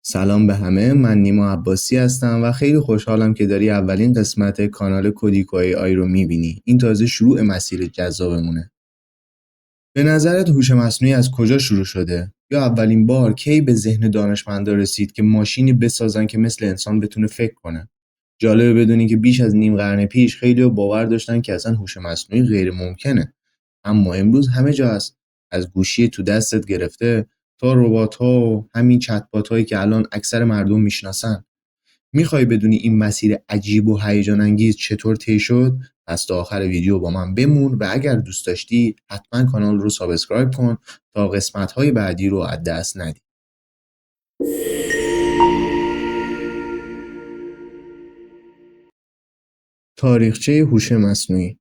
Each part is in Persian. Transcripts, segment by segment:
سلام به همه، من نیما عباسی هستم و خیلی خوشحالم که داری اولین قسمت کانال کودیکو ای آی رو میبینی. این تازه شروع مسیر جذابمونه. به نظرت هوش مصنوعی از کجا شروع شده؟ یا اولین بار کی به ذهن دانشمندا رسید که ماشینی بسازن که مثل انسان بتونه فکر کنه؟ جالبه بدونی که بیش از نیم قرن پیش خیلی باور داشتن که اصلا هوش مصنوعی غیر ممکنه. اما امروز همه جا هست. از گوشی تو دستت گرفته تا ربات‌ها و همین چت‌بات هایی که الان اکثر مردم میشناسن. میخوای بدونی این مسیر عجیب و هیجان انگیز چطور طی شد؟ پس تا آخر ویدیو با من بمون و اگر دوست داشتی حتما کانال رو سابسکرایب کن تا قسمت‌های بعدی رو از دست ندی. تاریخچه هوش مصنوعی.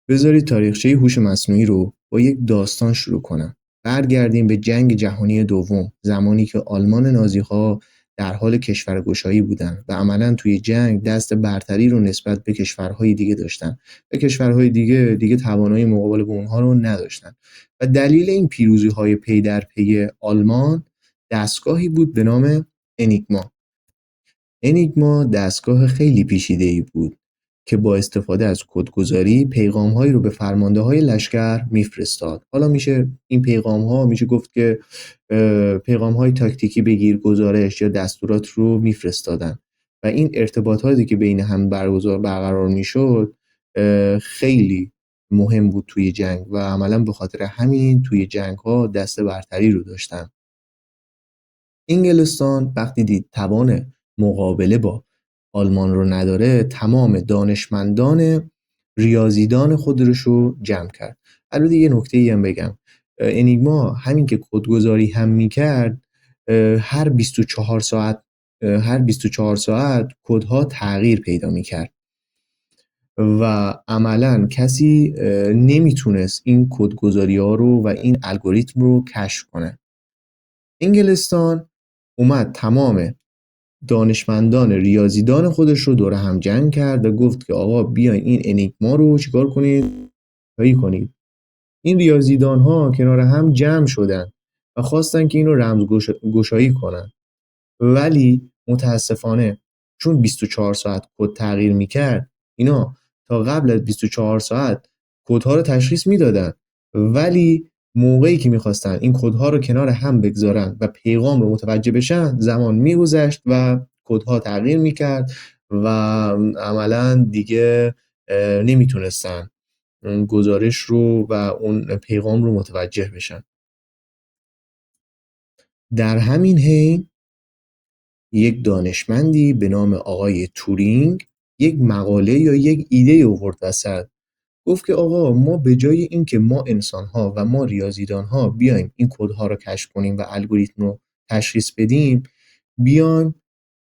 بذارید تاریخچه هوش مصنوعی رو با یک داستان شروع کنم. برگردیم به جنگ جهانی دوم، زمانی که آلمان نازی‌ها در حال کشورگشایی بودند و عملاً توی جنگ دست برتری رو نسبت به کشورهای دیگه داشتن و کشورهای دیگه توانایی مقابله با اونها رو نداشتن و دلیل این پیروزی‌های پی در پی آلمان دستگاهی بود به نام انیگما. انیگما دستگاه خیلی پیچیده‌ای بود که با استفاده از کدگذاری پیغام‌هایی رو به فرمانده‌های لشکر میفرستاد. حالا این پیغام‌ها میشه گفت که پیغام‌های تاکتیکی بگیر، گزارش یا دستورات رو میفرستادن و این ارتباطاتی که بین هم برقرار میشد خیلی مهم بود توی جنگ و عملا به خاطر همین توی جنگ‌ها دست برتری رو داشتن. انگلستان وقتی دید توان مقابله با آلمان رو نداره، تمام دانشمندان ریاضیدان خودش رو جمع کرد. البته یه نکته‌ای هم بگم، انیگما همین که کدگذاری هم میکرد هر 24 ساعت کدها تغییر پیدا میکرد و عملا کسی نمیتونست این کدگذاری ها رو و این الگوریتم رو کشف کنه. انگلستان اومد تمام دانشمندان ریاضیدان خودش رو دور هم جمع کرد و گفت که آقا بیاین این انیگما رو چیکار کنید؟ حل کنید. این ریاضیدان ها کنار هم جمع شدن و خواستن که این رو رمزگشایی کنن، ولی متاسفانه چون 24 ساعت کد تغییر میکرد، اینا تا قبل از 24 ساعت کدها رو تشخیص میدادن، ولی موقعی که میخواستن این کدها رو کنار هم بگذارن و پیغام رو متوجه بشن زمان میگذشت و کدها تغییر میکرد و عملا دیگه نمیتونستن گزارش رو و اون پیغام رو متوجه بشن. در همین حین یک دانشمندی به نام آقای تورینگ یک مقاله یا یک ایده آورد وسط. گفت که آقا ما به جای اینکه ما انسان‌ها و ما ریاضیدان‌ها بیایم این کدها رو کشف کنیم و الگوریتم رو تشخیص بدیم، بیایم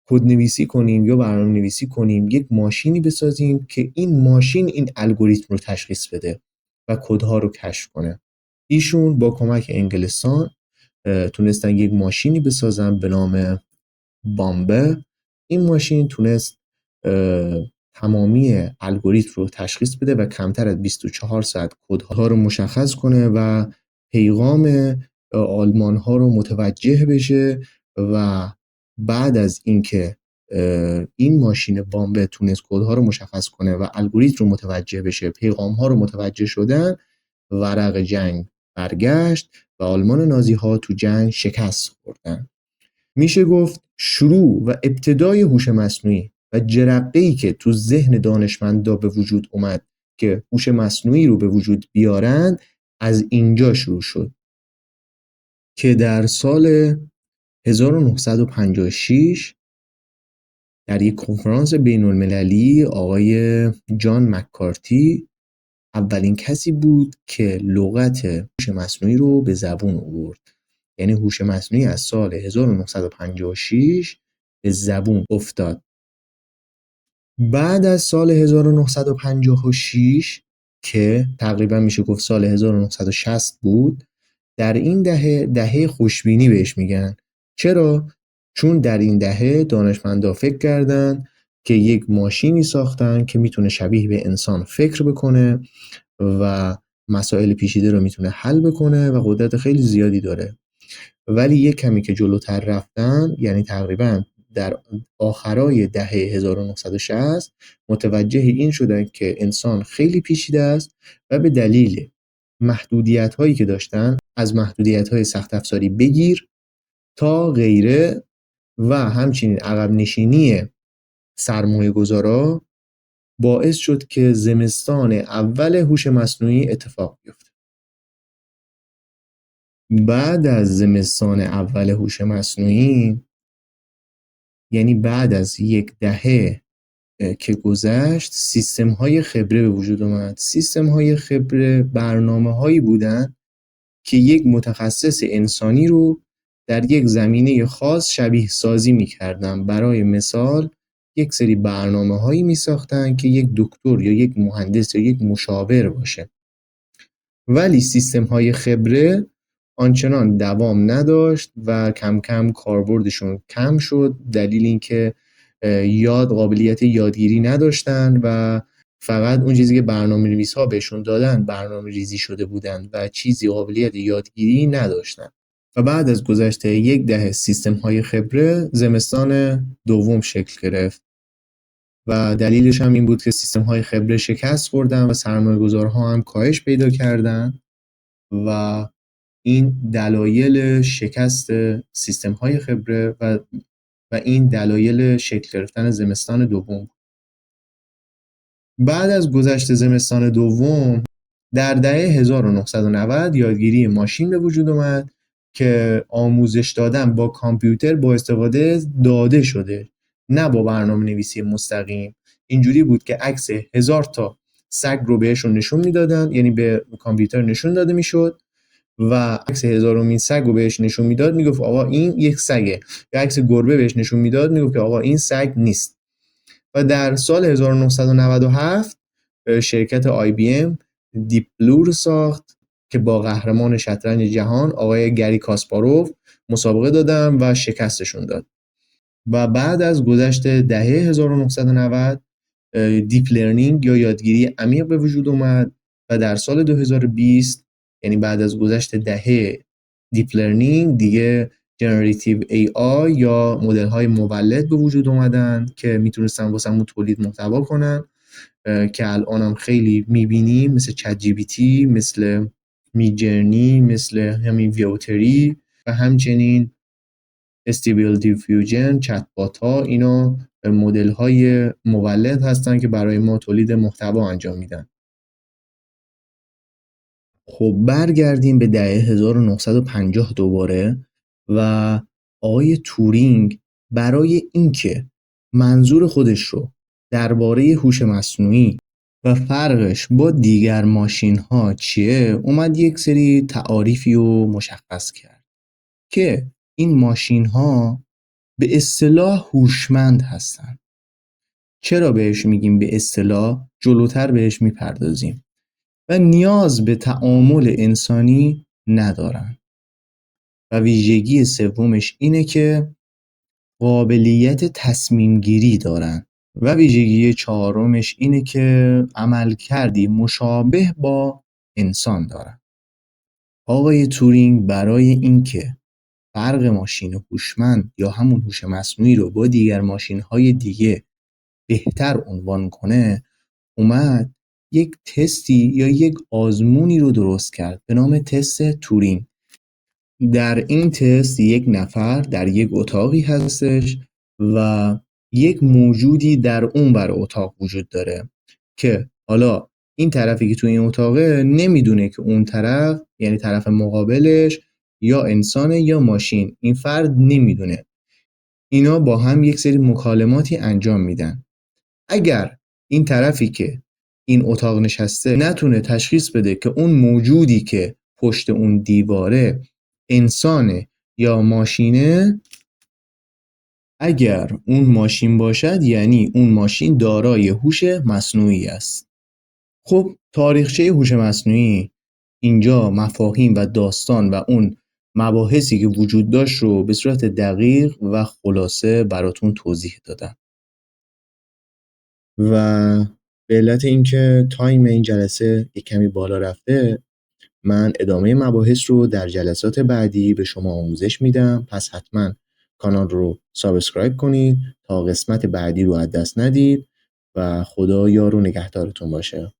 کدنویسی کنیم یا برنامه‌نویسی کنیم، یک ماشینی بسازیم که این ماشین این الگوریتم رو تشخیص بده و کدها رو کشف کنه. ایشون با کمک انگلستان تونستن یک ماشینی بسازن به نام بامبه. این ماشین تونست تمامی الگوریتم رو تشخیص بده و کمتر از 24 ساعت کدها رو مشخص کنه و پیغام آلمان ها رو متوجه بشه و بعد از اینکه این ماشین بامبه تونست کدها رو مشخص کنه و الگوریتم رو متوجه بشه، پیغام ها رو متوجه شدن، ورق جنگ برگشت و آلمان نازی ها تو جنگ شکست خوردن. میشه گفت شروع و ابتدای هوش مصنوعی و جرقه‌ای که تو ذهن دانشمندا به وجود اومد که هوش مصنوعی رو به وجود بیارن از اینجا شروع شد که در سال 1956 در یک کنفرانس بین المللی آقای جان مککارتی اولین کسی بود که لغت هوش مصنوعی رو به زبون آورد. یعنی هوش مصنوعی از سال 1956 به زبون افتاد. بعد از سال 1956 که تقریبا میشه گفت سال 1960 بود، در این دهه خوشبینی بهش میگن. چرا؟ چون در این دهه دانشمندا فکر کردن که یک ماشینی ساختن که میتونه شبیه به انسان فکر بکنه و مسائل پیچیده رو میتونه حل بکنه و قدرت خیلی زیادی داره. ولی یک کمی که جلوتر رفتن، یعنی تقریبا در آخرای دهه 1960 متوجه این شدن که انسان خیلی پیچیده است و به دلیل محدودیت هایی که داشتن، از محدودیت های سخت افزاری بگیر تا غیره و همچنین عقب نشینی سرمایه گذارا باعث شد که زمستان اول هوش مصنوعی اتفاق بیفته. بعد از زمستان اول هوش مصنوعی، یعنی بعد از یک دهه که گذشت، سیستم های خبره به وجود اومد. سیستم های خبره برنامه هایی بودن که یک متخصص انسانی رو در یک زمینه خاص شبیه سازی می‌کردن. برای مثال یک سری برنامه هایی می ساختن که یک دکتر یا یک مهندس یا یک مشاور باشه. ولی سیستم های خبره آنچنان دوام نداشت و کم کم کاربردشون کم شد، دلیل اینکه قابلیت یادگیری نداشتن و فقط اون چیزی که برنامه‌نویس ها بهشون دادن برنامه ریزی شده بودن و چیزی قابلیت یادگیری نداشتن. و بعد از گذشت یک دهه سیستم های خبره زمستان دوم شکل گرفت و دلیلش هم این بود که سیستم های خبره شکست خوردن و سرمایه گذارها هم کاهش پیدا کردن و این دلایل شکست سیستم های خبره و این دلایل شکل گرفتن زمستان دوم. بعد از گذشت زمستان دوم در دهه 1990 یادگیری ماشین به وجود اومد که آموزش دادن با کامپیوتر با استفاده داده شده، نه با برنامه نویسی مستقیم. اینجوری بود که عکس 1000 تا سگ رو بهشون نشون میدادن، یعنی به کامپیوتر نشون داده میشد و عکس 1000مین سگ رو بهش نشون میداد، میگفت آقا این یک سگه، یا عکس گربه بهش نشون میداد، میگفت که آقا این سگ نیست. و در سال 1997 شرکت IBM دیپ بلو رو ساخت که با قهرمان شطرنج جهان آقای گری کاسپاروف مسابقه دادن و شکستشون داد. و بعد از گذشت دهه 1990 دیپ لرنینگ یا یادگیری عمیق به وجود اومد و در سال 2020، یعنی بعد از گذشت دهه دیپ لرنینگ، دیگه جنراتیو AI یا مدل های مولد به وجود اومدن که میتونستن واسمون تولید محتوا کنن که الان هم خیلی میبینیم، مثل چت جی پی تی، مثل میجرنی، مثل همین ویوتری و همچنین استیبل دیفیوژن، چت بات ها. اینا مدل های مولد هستن که برای ما تولید محتوا انجام میدن. خب برگردیم به دهه 1950 دوباره و آقای تورینگ برای اینکه منظور خودش رو درباره هوش مصنوعی و فرقش با دیگر ماشین ها چیه اومد یک سری تعاریفی رو مشخص کرد که این ماشین ها به اصطلاح هوشمند هستن. چرا بهش میگیم به اصطلاح؟ جلوتر بهش میپردازیم. و نیاز به تعامل انسانی ندارن. و ویژگی سومش اینه که قابلیت تصمیم گیری دارن. و ویژگی چهارمش اینه که عملکردی مشابه با انسان دارن. آقای تورینگ برای اینکه فرق ماشین هوشمند یا همون هوش مصنوعی رو با دیگر ماشین‌های دیگه بهتر عنوان کنه، اومد یک تستی یا یک آزمونی رو درست کرد به نام تست تورینگ. در این تست یک نفر در یک اتاقی هستش و یک موجودی در اون بر اتاق وجود داره که حالا این طرفی که تو این اتاقه نمیدونه که اون طرف، یعنی طرف مقابلش، یا انسانه یا ماشین. این فرد نمیدونه. اینا با هم یک سری مکالماتی انجام میدن. اگر این طرفی که این اتاق نشسته نتونه تشخیص بده که اون موجودی که پشت اون دیواره انسانه یا ماشینه، اگر اون ماشین باشد یعنی اون ماشین دارای هوش مصنوعی است. خب تاریخچه هوش مصنوعی اینجا مفاهیم و داستان و اون مباحثی که وجود داشت رو به صورت دقیق و خلاصه براتون توضیح دادم. و به علت اینکه تایم این جلسه یک کمی بالا رفته، من ادامه مباحث رو در جلسات بعدی به شما آموزش میدم، پس حتما کانال رو سابسکرایب کنید تا قسمت بعدی رو از دست ندید و خدا یار و نگهدارتون باشه.